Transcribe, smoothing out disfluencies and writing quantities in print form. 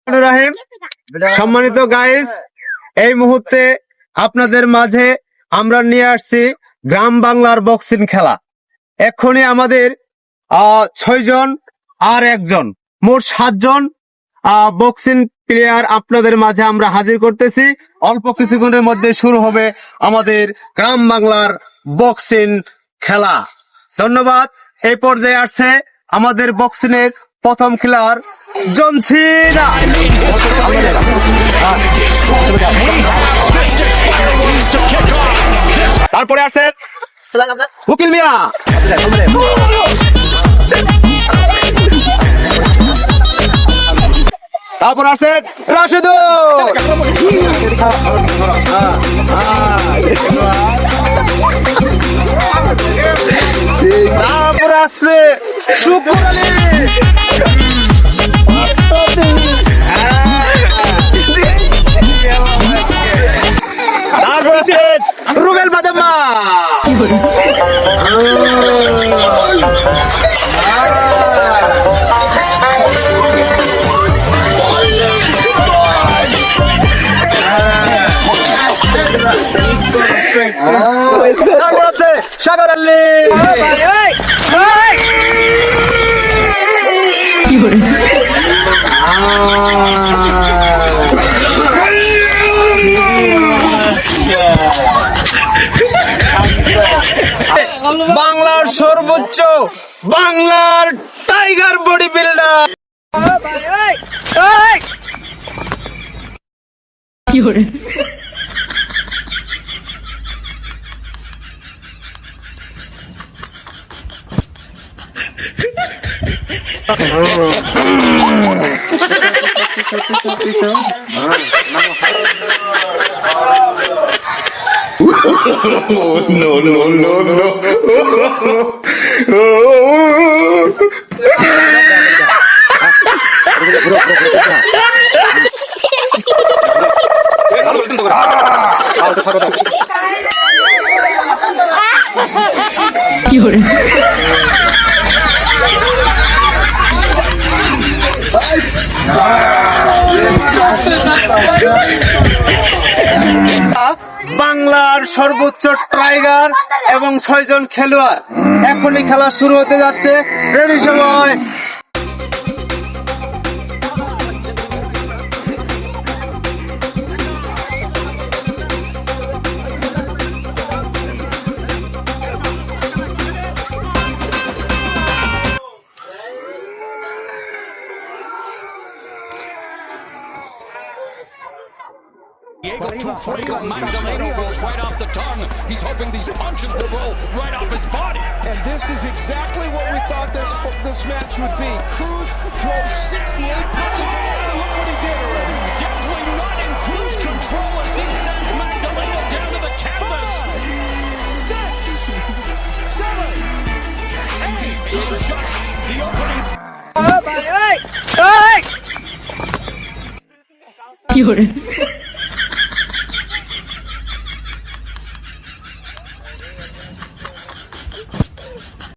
রাহিম, সম্মানিত গাইস, এই মুহূর্তে আপনাদের মাঝে আমরা নিয়ে আসছি গ্রাম বাংলার বক্সিং খেলা। এক্ষুনি আমাদের 6 জন আর 1 জন, মোট 7 জন বক্সিং প্লেয়ার আপনাদের মাঝে আমরা হাজির করতেছি। অল্প কিছুক্ষণের মধ্যে শুরু হবে আমাদের গ্রাম বাংলার বক্সিং খেলা। ধন্যবাদ। এই পর্যায়ে আসছে আমাদের বক্সিং এর প্রথম খেলোয়াড় জন সিনা। তারপরে আছে উকিল মিয়া। তারপর আছে রাশেদুল। তারপর আছে শুকুর আলী। তারপর আছে রুবেল বাদাম্মা। তারপর আছে সাগর আলী। বাংলার সর্বোচ্চ, বাংলার tiger body builder. No, no, no, no. বাংলার সর্বোচ্চ টাইগার এবং 6 জন খেলোয়াড়। এখনই খেলা শুরু হতে যাচ্ছে। রেডি সবাই? Diego 240, Magdaleno rolls right off the tongue. He's hoping these punches will roll right off his body. And this is exactly what we thought this match would be. Cruz throws 68 punches. Look what he did already. Definitely not in cruise control as he sends Magdaleno down to the canvas. 6, 7, 8. Just the opening. Hey!